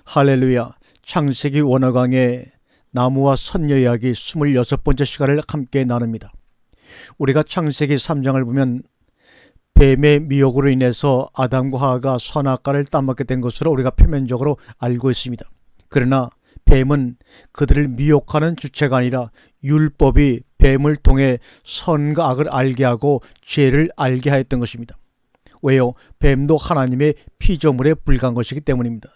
할렐루야. 창세기 원어강의 나무와 선녀 이야기 26번째 시간을 함께 나눕니다. 우리가 창세기 3장을 보면 뱀의 미혹으로 인해서 아담과 하와가 선악과를 따먹게 된 것으로 우리가 표면적으로 알고 있습니다. 그러나 뱀은 그들을 미혹하는 주체가 아니라 율법이 뱀을 통해 선과 악을 알게 하고 죄를 알게 하였던 것입니다. 왜요? 뱀도 하나님의 피조물에 불과한 것이기 때문입니다.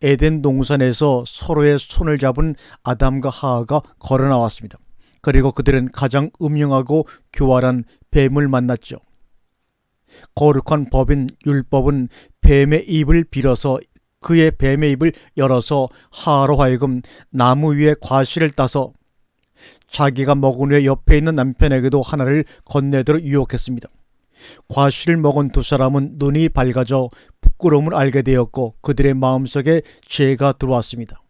에덴 동산에서 서로의 손을 잡은 아담과 하와가 걸어 나왔습니다. 그리고 그들은 가장 음흉하고 교활한 뱀을 만났죠. 거룩한 법인 율법은 뱀의 입을 빌어서 그의 뱀의 입을 열어서 하와로 하여금 나무 위에 과실을 따서 자기가 먹은 후에 옆에 있는 남편에게도 하나를 건네도록 유혹했습니다. 과실을 먹은 두 사람은 눈이 밝아져 부끄러움을 알게 되었고 그들의 마음속에 죄가 들어왔습니다.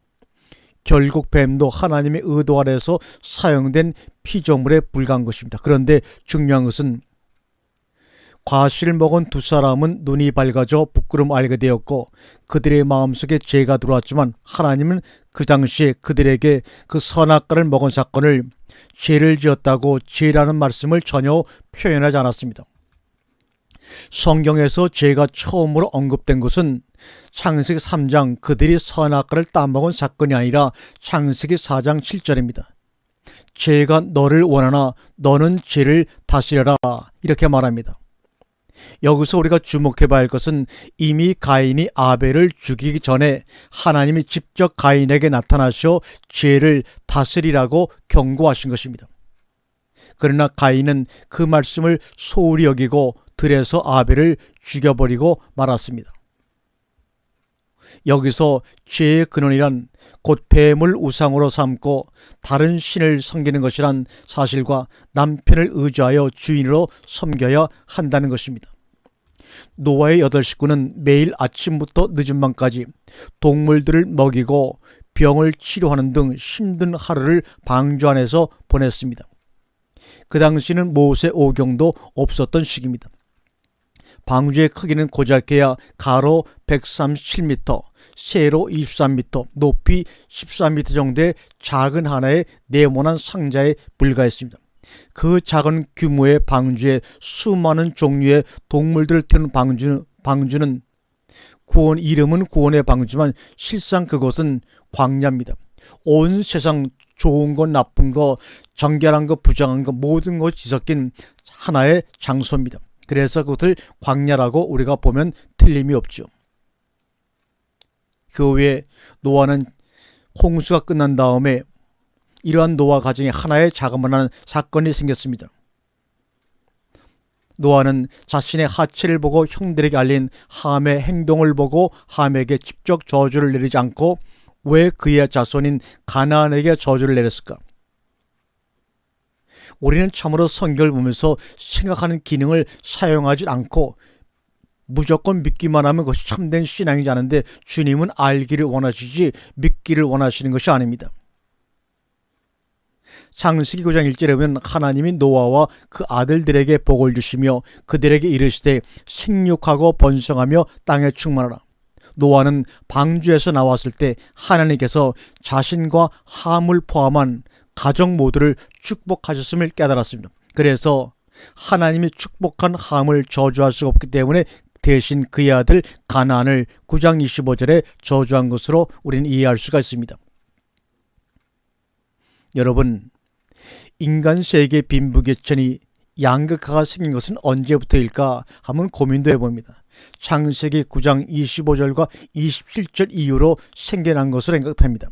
결국 뱀도 하나님의 의도 아래에서 사용된 피조물에 불과한 것입니다. 그런데 중요한 것은 과실을 먹은 두 사람은 눈이 밝아져 부끄러움을 알게 되었고 그들의 마음속에 죄가 들어왔지만 하나님은 그 당시에 그들에게 그 선악과를 먹은 사건을 죄를 지었다고 죄라는 말씀을 전혀 표현하지 않았습니다. 성경에서 죄가 처음으로 언급된 것은 창세기 3장 그들이 선악과를 따먹은 사건이 아니라 창세기 4장 7절입니다. 죄가 너를 원하나 너는 죄를 다스려라 이렇게 말합니다. 여기서 우리가 주목해 봐야 할 것은 이미 가인이 아벨을 죽이기 전에 하나님이 직접 가인에게 나타나셔 죄를 다스리라고 경고하신 것입니다. 그러나 가인은 그 말씀을 소홀히 여기고 들에서 아벨을 죽여버리고 말았습니다. 여기서 죄의 근원이란 곧 뱀을 우상으로 삼고 다른 신을 섬기는 것이란 사실과 남편을 의지하여 주인으로 섬겨야 한다는 것입니다. 노아의 8식구는 매일 아침부터 늦은 밤까지 동물들을 먹이고 병을 치료하는 등 힘든 하루를 방주 안에서 보냈습니다. 그 당시는 모세 오경도 없었던 시기입니다. 방주의 크기는 고작해야 가로 137m, 세로 23m, 높이 14m 정도의 작은 하나의 네모난 상자에 불과했습니다. 그 작은 규모의 방주에 수많은 종류의 동물들을 태우는 방주는 이름은 구원의 방주지만 실상 그곳은 광야입니다. 온 세상 좋은 것, 나쁜 것, 정결한 것, 부정한 것 모든 것이 뒤섞인 하나의 장소입니다. 그래서 그것을 광야라고 우리가 보면 틀림이 없죠. 그 후에 노아는 홍수가 끝난 다음에 이러한 노아 가정에 하나의 자그마한 사건이 생겼습니다. 노아는 자신의 하체를 보고 형들에게 알린 함의 행동을 보고 함에게 직접 저주를 내리지 않고 왜 그의 자손인 가나안에게 저주를 내렸을까? 우리는 참으로 성경을 보면서 생각하는 기능을 사용하지 않고 무조건 믿기만 하면 그것이 참된 신앙이지 않은데 주님은 알기를 원하시지 믿기를 원하시는 것이 아닙니다. 창세기 9장 1절에 보면 하나님이 노아와 그 아들들에게 복을 주시며 그들에게 이르시되 생육하고 번성하며 땅에 충만하라. 노아는 방주에서 나왔을 때 하나님께서 자신과 함을 포함한 가정 모두를 축복하셨음을 깨달았습니다. 그래서 하나님이 축복한 함을 저주할 수가 없기 때문에 대신 그의 아들 가나안을 9장 25절에 저주한 것으로 우리는 이해할 수가 있습니다. 여러분, 인간 세계 빈부귀천이 양극화가 생긴 것은 언제부터일까 하면 고민도 해봅니다. 창세기 9장 25절과 27절 이후로 생겨난 것으로 생각합니다.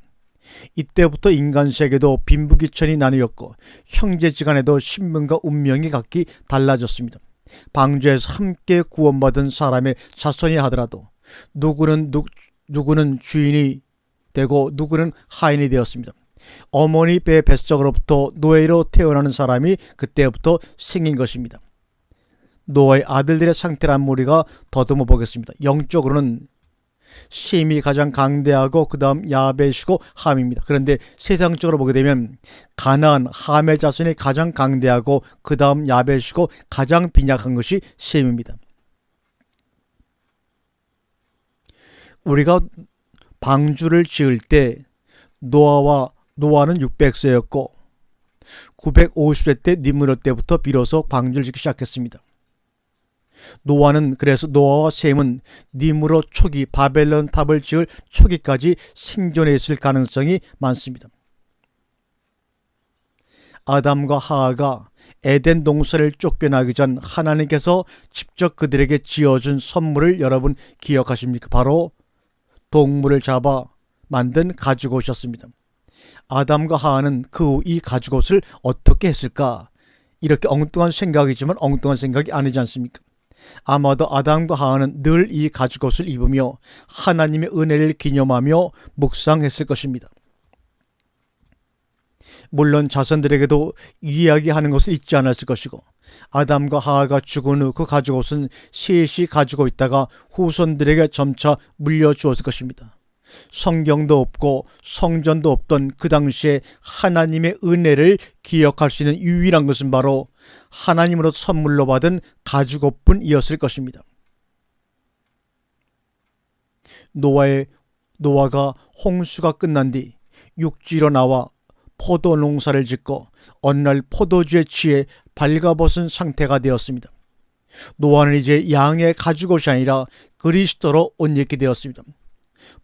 이때부터 인간 세계도 빈부귀천이 나뉘었고 형제지간에도 신분과 운명이 각기 달라졌습니다. 방주에서 함께 구원받은 사람의 자손이 하더라도 누구는 주인이 되고 누구는 하인이 되었습니다. 어머니 배 뱃속으로부터 노예로 태어나는 사람이 그때부터 생긴 것입니다. 노아의 아들들의 상태를 한번 우리가 더듬어 보겠습니다. 영적으로는 셈이 가장 강대하고 그 다음 야벳이고 함입니다. 그런데 세상적으로 보게 되면 가나안, 함의 자손이 가장 강대하고 그 다음 야벳이고 가장 빈약한 것이 셈입니다. 우리가 방주를 지을 때 노아는 600세였고 950세 때 니므롯 때부터 비로소 방주를 짓기 시작했습니다. 그래서 노아와 셈은 니므롯 초기 바벨론 탑을 지을 초기까지 생존해 있을 가능성이 많습니다. 아담과 하하가 에덴 동산을 쫓겨나기 전 하나님께서 직접 그들에게 지어준 선물을 여러분 기억하십니까? 바로 동물을 잡아 만든 가죽옷이었습니다. 아담과 하하는 그 후 이 가죽옷을 어떻게 했을까? 이렇게 엉뚱한 생각이지만 엉뚱한 생각이 아니지 않습니까? 아마도 아담과 하하는 늘 이 가죽옷을 입으며 하나님의 은혜를 기념하며 묵상했을 것입니다. 물론 자손들에게도 이야기하는 것을 잊지 않았을 것이고 아담과 하하가 죽은 후 그 가죽옷은 셋이 가지고 있다가 후손들에게 점차 물려주었을 것입니다. 성경도 없고 성전도 없던 그 당시에 하나님의 은혜를 기억할 수 있는 유일한 것은 바로 하나님으로부터 선물로 받은 가죽옷뿐이었을 것입니다. 노아가 홍수가 끝난 뒤 육지로 나와 포도 농사를 짓고 어느 날 포도주에 취해 발가벗은 상태가 되었습니다. 노아는 이제 양의 가죽옷이 아니라 그리스도로 옷 입게 되었습니다.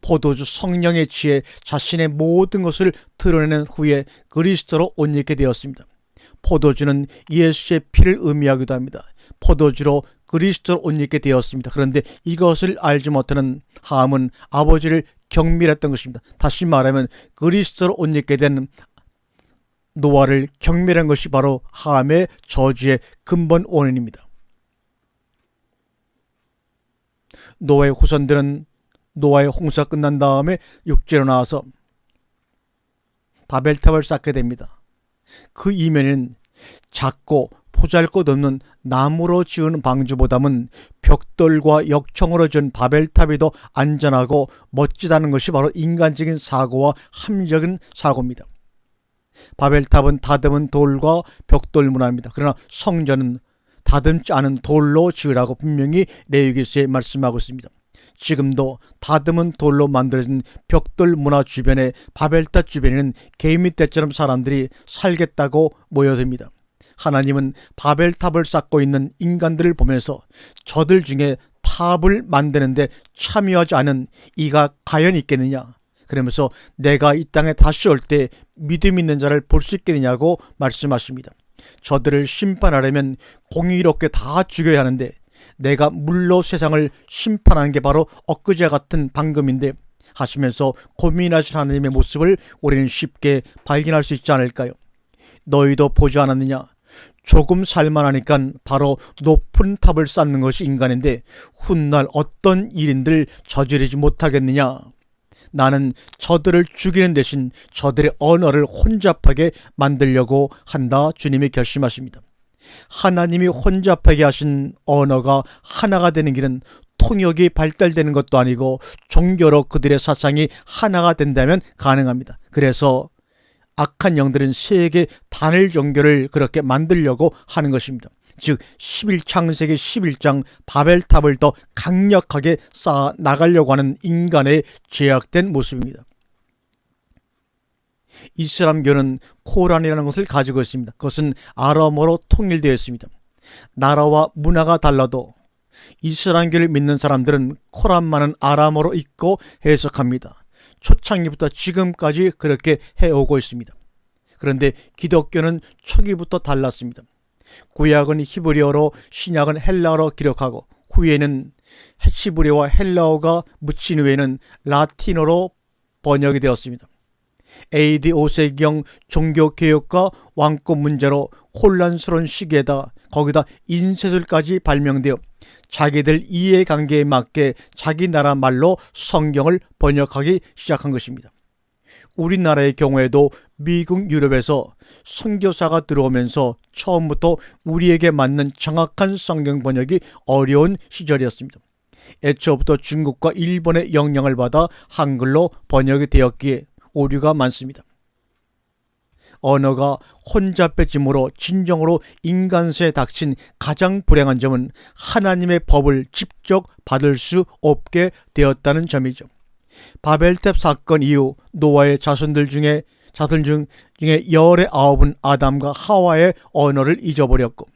포도주 성령에 취해 자신의 모든 것을 드러내는 후에 그리스도로 옷 입게 되었습니다. 포도주는 예수의 피를 의미하기도 합니다. 포도주로 그리스도로 옷 입게 되었습니다. 그런데 이것을 알지 못하는 함은 아버지를 경멸했던 것입니다. 다시 말하면 그리스도로 옷 입게 된 노아를 경멸한 것이 바로 함의 저주의 근본 원인입니다. 노아의 후손들은 노아의 홍수가 끝난 다음에 육지로 나와서 바벨탑을 쌓게 됩니다. 그 이면에는 작고 보잘것없는 나무로 지은 방주보다는 벽돌과 역청으로 지은 바벨탑이 더 안전하고 멋지다는 것이 바로 인간적인 사고와 합리적인 사고입니다. 바벨탑은 다듬은 돌과 벽돌 문화입니다. 그러나 성전은 다듬지 않은 돌로 지으라고 분명히 레위기서에 말씀하고 있습니다. 지금도 다듬은 돌로 만들어진 벽돌 문화 주변에 바벨탑 주변에는 개미떼처럼 사람들이 살겠다고 모여듭니다. 하나님은 바벨탑을 쌓고 있는 인간들을 보면서 저들 중에 탑을 만드는데 참여하지 않은 이가 과연 있겠느냐, 그러면서 내가 이 땅에 다시 올 때 믿음 있는 자를 볼 수 있겠느냐고 말씀하십니다. 저들을 심판하려면 공의롭게 다 죽여야 하는데 내가 물로 세상을 심판하는 게 바로 엊그제 같은 방금인데 하시면서 고민하신 하나님의 모습을 우리는 쉽게 발견할 수 있지 않을까요? 너희도 보지 않았느냐? 조금 살만하니까 바로 높은 탑을 쌓는 것이 인간인데 훗날 어떤 일인들 저지르지 못하겠느냐? 나는 저들을 죽이는 대신 저들의 언어를 혼잡하게 만들려고 한다. 주님이 결심하십니다. 하나님이 혼잡하게 하신 언어가 하나가 되는 길은 통역이 발달되는 것도 아니고 종교로 그들의 사상이 하나가 된다면 가능합니다. 그래서 악한 영들은 세계 단일 종교를 그렇게 만들려고 하는 것입니다. 즉 창세기 11장 바벨탑을 더 강력하게 쌓아 나가려고 하는 인간의 죄악된 모습입니다. 이슬람교는 코란이라는 것을 가지고 있습니다. 그것은 아람어로 통일되어 있습니다. 나라와 문화가 달라도 이슬람교를 믿는 사람들은 코란만은 아람어로 읽고 해석합니다. 초창기부터 지금까지 그렇게 해오고 있습니다. 그런데 기독교는 초기부터 달랐습니다. 구약은 히브리어로, 신약은 헬라어로 기록하고 후에는 히브리어와 헬라어가 묻힌 후에는 라틴어로 번역이 되었습니다. AD 5세기경 종교개혁과 왕권 문제로 혼란스러운 시기에다 거기다 인쇄술까지 발명되어 자기들 이해관계에 맞게 자기 나라 말로 성경을 번역하기 시작한 것입니다. 우리나라의 경우에도 미국, 유럽에서 선교사가 들어오면서 처음부터 우리에게 맞는 정확한 성경 번역이 어려운 시절이었습니다. 애초부터 중국과 일본의 영향을 받아 한글로 번역이 되었기에 오류가 많습니다. 언어가 혼잡해짐으로 진정으로 인간세에 닥친 가장 불행한 점은 하나님의 법을 직접 받을 수 없게 되었다는 점이죠. 바벨탑 사건 이후 노아의 자손 중에 열의 9은 아담과 하와의 언어를 잊어버렸고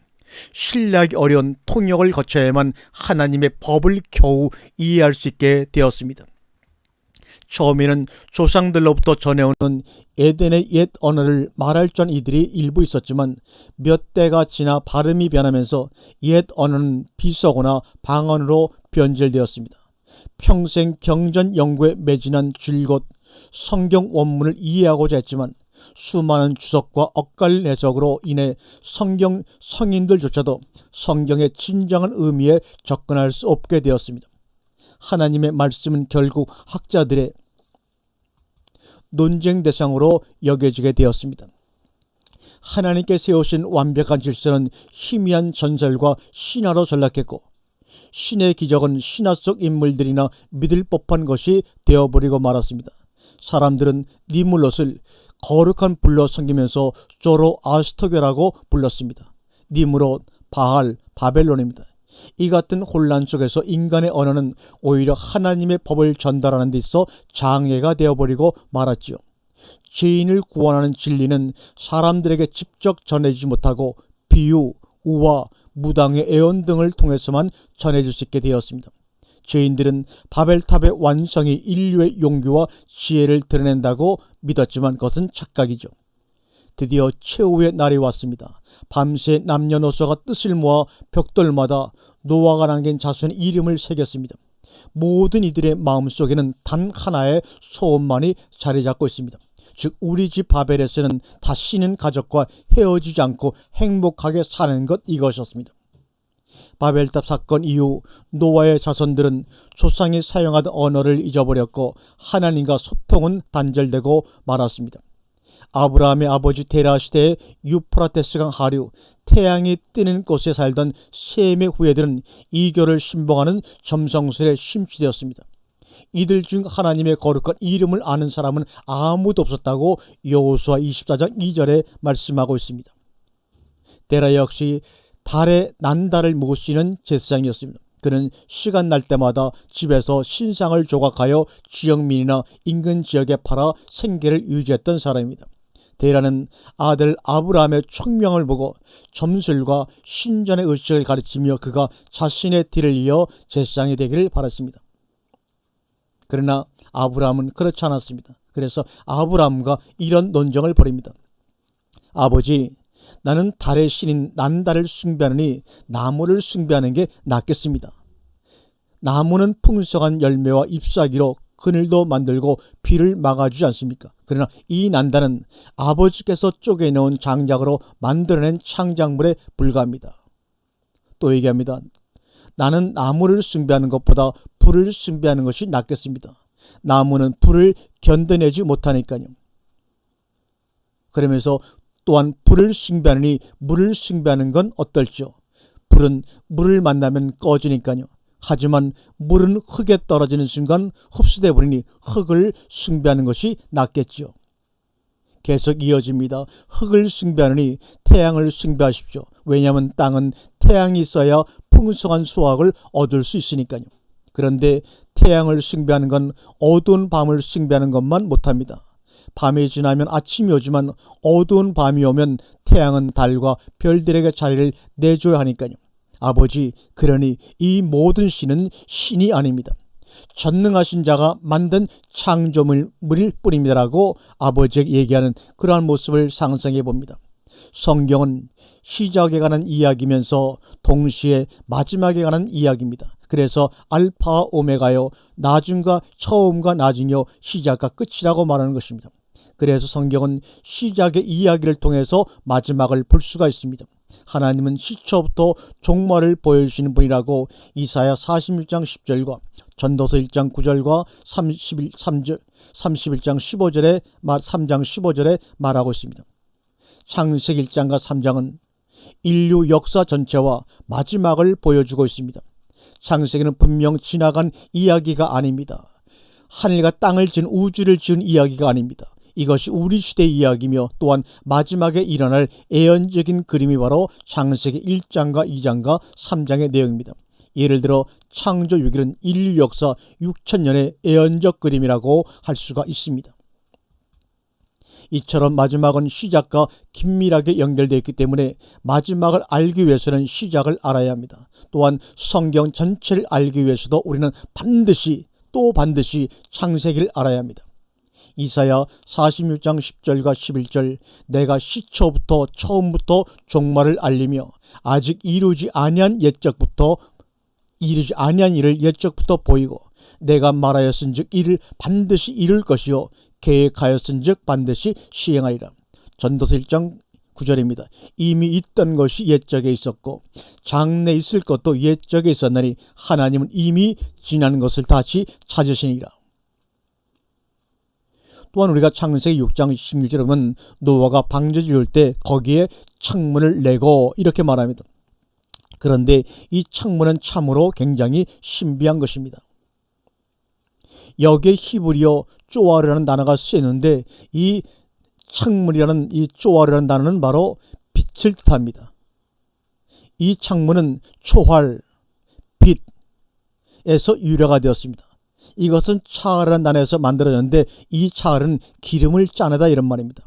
신뢰하기 어려운 통역을 거쳐야만 하나님의 법을 겨우 이해할 수 있게 되었습니다. 처음에는 조상들로부터 전해오는 에덴의 옛 언어를 말할 줄 아는 이들이 일부 있었지만 몇 대가 지나 발음이 변하면서 옛 언어는 비서거나 방언으로 변질되었습니다. 평생 경전 연구에 매진한 줄곧 성경 원문을 이해하고자 했지만 수많은 주석과 엇갈린 해석으로 인해 성경 성인들조차도 성경의 진정한 의미에 접근할 수 없게 되었습니다. 하나님의 말씀은 결국 학자들의 논쟁 대상으로 여겨지게 되었습니다. 하나님께 세우신 완벽한 질서는 희미한 전설과 신화로 전락했고 신의 기적은 신화 속 인물들이나 믿을 법한 것이 되어버리고 말았습니다. 사람들은 니물롯을 거룩한 불로 섬기면서 조로아스터교라고 불렀습니다. 니므롯, 바알, 바벨론입니다. 이 같은 혼란 속에서 인간의 언어는 오히려 하나님의 법을 전달하는 데 있어 장애가 되어버리고 말았지요. 죄인을 구원하는 진리는 사람들에게 직접 전해지지 못하고 비유, 우화, 무당의 애언 등을 통해서만 전해질 수 있게 되었습니다. 죄인들은 바벨탑의 완성이 인류의 용기와 지혜를 드러낸다고 믿었지만 그것은 착각이죠. 드디어 최후의 날이 왔습니다. 밤새 남녀노소가 뜻을 모아 벽돌마다 노아가 남긴 자손의 이름을 새겼습니다. 모든 이들의 마음속에는 단 하나의 소원만이 자리 잡고 있습니다. 즉 우리 집 바벨에서는 다시는 가족과 헤어지지 않고 행복하게 사는 것, 이것이었습니다. 바벨탑 사건 이후 노아의 자손들은 조상이 사용하던 언어를 잊어버렸고 하나님과 소통은 단절되고 말았습니다. 아브라함의 아버지 데라 시대의 유프라테스강 하류 태양이 뜨는 곳에 살던 셈의 후예들은 이교를 신봉하는 점성술에 심취되었습니다. 이들 중 하나님의 거룩한 이름을 아는 사람은 아무도 없었다고 여호수아 24장 2절에 말씀하고 있습니다. 데라 역시 달의 난달을 모시는 제사장이었습니다. 그는 시간 날 때마다 집에서 신상을 조각하여 지역민이나 인근 지역에 팔아 생계를 유지했던 사람입니다. 데라는 아들 아브라함의 총명을 보고 점술과 신전의 의식을 가르치며 그가 자신의 뒤를 이어 제사장이 되기를 바랐습니다. 그러나 아브라함은 그렇지 않았습니다. 그래서 아브라함과 이런 논쟁을 벌입니다. 아버지, 나는 달의 신인 난달을 숭배하느니 나무를 숭배하는 게 낫겠습니다. 나무는 풍성한 열매와 잎사귀로 그늘도 만들고 비를 막아주지 않습니까? 그러나 이 난달은 아버지께서 쪼개놓은 장작으로 만들어낸 창작물에 불과합니다. 또 얘기합니다. 나는 나무를 숭배하는 것보다 불을 숭배하는 것이 낫겠습니다. 나무는 불을 견뎌내지 못하니까요. 그러면서 또한 불을 숭배하느니 물을 숭배하는 건 어떨지요? 불은 물을 만나면 꺼지니까요. 하지만 물은 흙에 떨어지는 순간 흡수돼 버리니 흙을 숭배하는 것이 낫겠지요. 계속 이어집니다. 흙을 숭배하느니 태양을 숭배하십시오. 왜냐하면 땅은 태양이 있어야 풍성한 수확을 얻을 수 있으니까요. 그런데 태양을 숭배하는 건 어두운 밤을 숭배하는 것만 못합니다. 밤이 지나면 아침이 오지만 어두운 밤이 오면 태양은 달과 별들에게 자리를 내줘야 하니까요. 아버지, 그러니 이 모든 신은 신이 아닙니다. 전능하신 자가 만든 창조물일 뿐입니다라고 아버지에게 얘기하는 그러한 모습을 상상해 봅니다. 성경은 시작에 관한 이야기면서 동시에 마지막에 관한 이야기입니다. 그래서 알파와 오메가요, 나중과 처음과 나중이요, 시작과 끝이라고 말하는 것입니다. 그래서 성경은 시작의 이야기를 통해서 마지막을 볼 수가 있습니다. 하나님은 시초부터 종말을 보여주시는 분이라고 이사야 46장 10절과 전도서 1장 9절과 31장 15절에 3장 15절에 말하고 있습니다. 창세기 1장과 3장은 인류 역사 전체와 마지막을 보여주고 있습니다. 창세기는 분명 지나간 이야기가 아닙니다. 하늘과 땅을 지은 우주를 지은 이야기가 아닙니다. 이것이 우리 시대의 이야기며 또한 마지막에 일어날 예언적인 그림이 바로 창세기 1장과 2장과 3장의 내용입니다. 예를 들어 창조유기는 인류 역사 6천년의 애언적 그림이라고 할 수가 있습니다. 이처럼 마지막은 시작과 긴밀하게 연결되어 있기 때문에 마지막을 알기 위해서는 시작을 알아야 합니다. 또한 성경 전체를 알기 위해서도 우리는 반드시 창세기를 알아야 합니다. 이사야 46장 10절과 11절 내가 시초부터 처음부터 종말을 알리며 아직 이루지 아니한 일을 옛적부터 보이고 내가 말하였은즉 이를 반드시 이룰 것이요 계획하였은즉 반드시 시행하리라. 전도서 1장 9절입니다. 이미 있던 것이 옛적에 있었고 장래 있을 것도 옛적에 있었나니 하나님은 이미 지난 것을 다시 찾으시니라. 또한 우리가 창세기 6장 16절에 보면 노아가 방주 지을 때 거기에 창문을 내고 이렇게 말합니다. 그런데 이 창문은 참으로 굉장히 신비한 것입니다. 여기에 히브리어 쪼아르라는 단어가 쓰였는데 이 창문이라는 이 쪼아르라는 단어는 바로 빛을 뜻합니다. 이 창문은 초활, 빛에서 유래가 되었습니다. 이것은 차알이라는 단어에서 만들어졌는데 이 차알은 기름을 짜내다 이런 말입니다.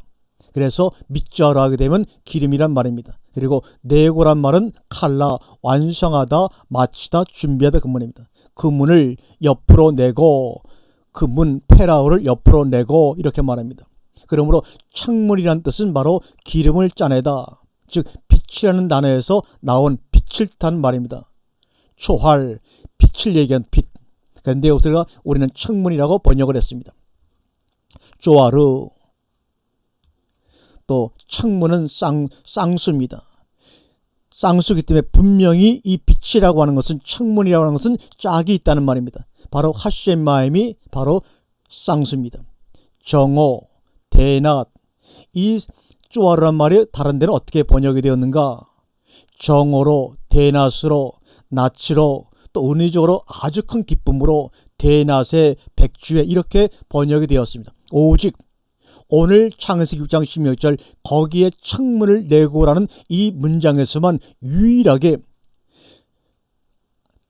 그래서 밑자로 하게 되면 기름이란 말입니다. 그리고 내고란 말은 칼라, 완성하다, 마치다, 준비하다 그 문입니다. 그 문을 옆으로 내고 그 문 페라오를 옆으로 내고 이렇게 말합니다. 그러므로 창문이란 뜻은 바로 기름을 짜내다, 즉 빛이라는 단어에서 나온 빛을 뜻하는 말입니다. 초활, 빛을 얘기한 빛. 그런데 여기서 우리는 창문이라고 번역을 했습니다. 쪼아르. 또 창문은 쌍수입니다. 쌍수이기 때문에 분명히 이 빛이라고 하는 것은 창문이라고 하는 것은 짝이 있다는 말입니다. 바로 하셴마임이 바로 쌍수입니다. 정오, 대낮. 이 쪼아르란 말이 다른 데는 어떻게 번역이 되었는가? 정오로, 대낮으로, 낯으로, 또 은의적으로 아주 큰 기쁨으로 대낮에 백주에 이렇게 번역이 되었습니다. 오직 오늘 창세기 6장 16절 거기에 창문을 내고라는 이 문장에서만 유일하게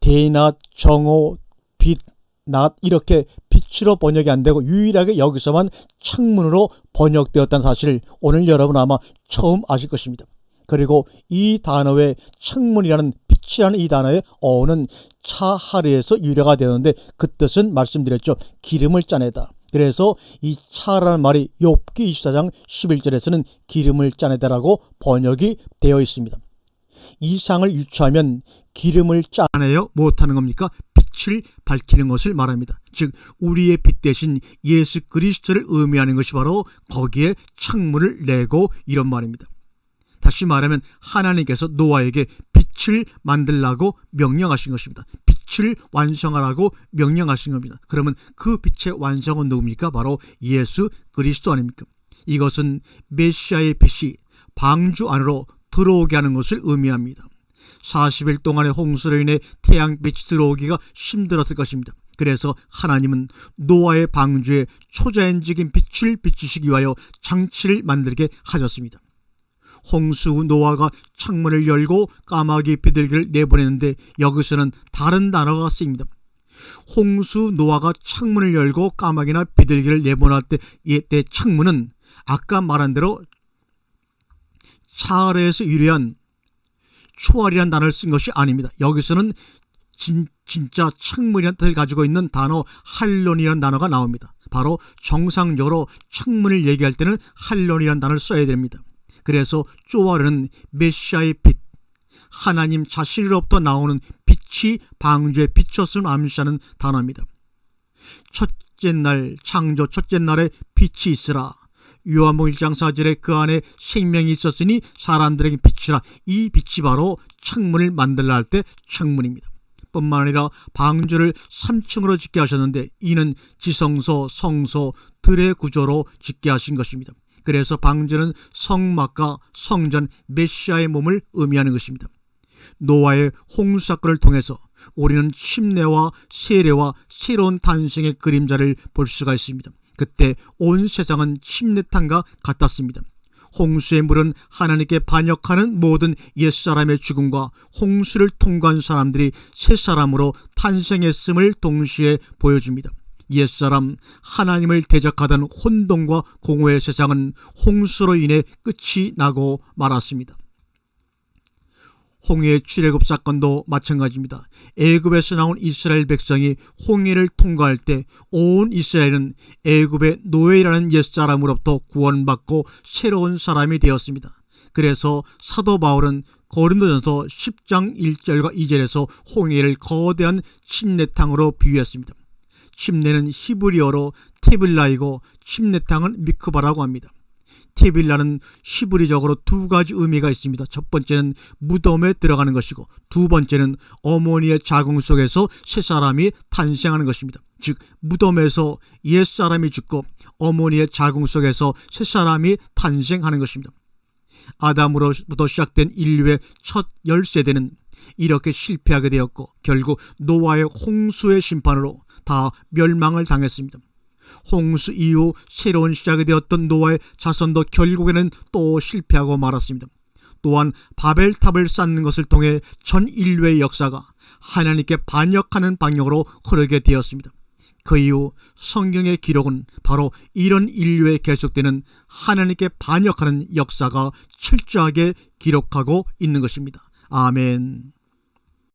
대낮, 정오, 빛, 낮 이렇게 빛으로 번역이 안 되고 유일하게 여기서만 창문으로 번역되었다는 사실을 오늘 여러분 아마 처음 아실 것입니다. 그리고 이 단어의 창문이라는 빛이라는 이 단어의 어는 차하르에서 유래가 되었는데 그 뜻은 말씀드렸죠. 기름을 짜내다. 그래서 이 차라는 말이 욥기 24장 11절에서는 기름을 짜내다라고 번역이 되어 있습니다. 이 상을 유추하면 기름을 짜내어 무엇하는 겁니까? 빛을 밝히는 것을 말합니다. 즉 우리의 빛 대신 예수 그리스도를 의미하는 것이 바로 거기에 창문을 내고 이런 말입니다. 다시 말하면 하나님께서 노아에게 빛을 만들라고 명령하신 것입니다. 빛을 완성하라고 명령하신 겁니다. 그러면 그 빛의 완성은 누굽니까? 바로 예수 그리스도 아닙니까? 이것은 메시아의 빛이 방주 안으로 들어오게 하는 것을 의미합니다. 40일 동안의 홍수로 인해 태양빛이 들어오기가 힘들었을 것입니다. 그래서 하나님은 노아의 방주에 초자연적인 빛을 비추시기 위하여 장치를 만들게 하셨습니다. 홍수 후 노아가 창문을 열고 까마귀 비둘기를 내보내는데 여기서는 다른 단어가 쓰입니다. 홍수 노아가 창문을 열고 까마귀나 비둘기를 내보낼 때 이때 창문은 아까 말한 대로 차알에서 유래한 초알이라는 단어를 쓴 것이 아닙니다. 여기서는 진짜 창문이라는 뜻을 가지고 있는 단어 할론이라는 단어가 나옵니다. 바로 정상적으로 창문을 얘기할 때는 할론이라는 단어를 써야 됩니다. 그래서 쪼아르는 메시아의 빛, 하나님 자신으로부터 나오는 빛이 방주에 비쳤음을 암시하는 단어입니다. 첫째 날, 창조 첫째 날에 빛이 있으라. 요한복음 1장 4절에 그 안에 생명이 있었으니 사람들에게 빛이라. 이 빛이 바로 창문을 만들라 할 때 창문입니다. 뿐만 아니라 방주를 3층으로 짓게 하셨는데 이는 지성소, 성소, 들의 구조로 짓게 하신 것입니다. 그래서 방주는 성막과 성전, 메시아의 몸을 의미하는 것입니다. 노아의 홍수 사건을 통해서 우리는 침례와 세례와 새로운 탄생의 그림자를 볼 수가 있습니다. 그때 온 세상은 침례탕과 같았습니다. 홍수의 물은 하나님께 반역하는 모든 옛사람의 죽음과 홍수를 통과한 사람들이 새 사람으로 탄생했음을 동시에 보여줍니다. 옛사람, 하나님을 대적하던 혼돈과 공허의 세상은 홍수로 인해 끝이 나고 말았습니다. 홍해의 출애굽 사건도 마찬가지입니다. 애굽에서 나온 이스라엘 백성이 홍해를 통과할 때 온 이스라엘은 애굽의 노예라는 옛사람으로부터 구원받고 새로운 사람이 되었습니다. 그래서 사도 바울은 고린도전서 10장 1절과 2절에서 홍해를 거대한 침례탕으로 비유했습니다. 침례는 히브리어로 테빌라이고 침례탕은 미크바라고 합니다. 테빌라는 히브리적으로 두 가지 의미가 있습니다. 첫 번째는 무덤에 들어가는 것이고 두 번째는 어머니의 자궁 속에서 새 사람이 탄생하는 것입니다. 즉 무덤에서 옛 사람이 죽고 어머니의 자궁 속에서 새 사람이 탄생하는 것입니다. 아담으로부터 시작된 인류의 첫 10세대는 이렇게 실패하게 되었고 결국 노아의 홍수의 심판으로 다 멸망을 당했습니다. 홍수 이후 새로운 시작이 되었던 노아의 자손도 결국에는 또 실패하고 말았습니다. 또한 바벨탑을 쌓는 것을 통해 전 인류의 역사가 하나님께 반역하는 방향으로 흐르게 되었습니다. 그 이후 성경의 기록은 바로 이런 인류에 계속되는 하나님께 반역하는 역사가 철저하게 기록하고 있는 것입니다. 아멘.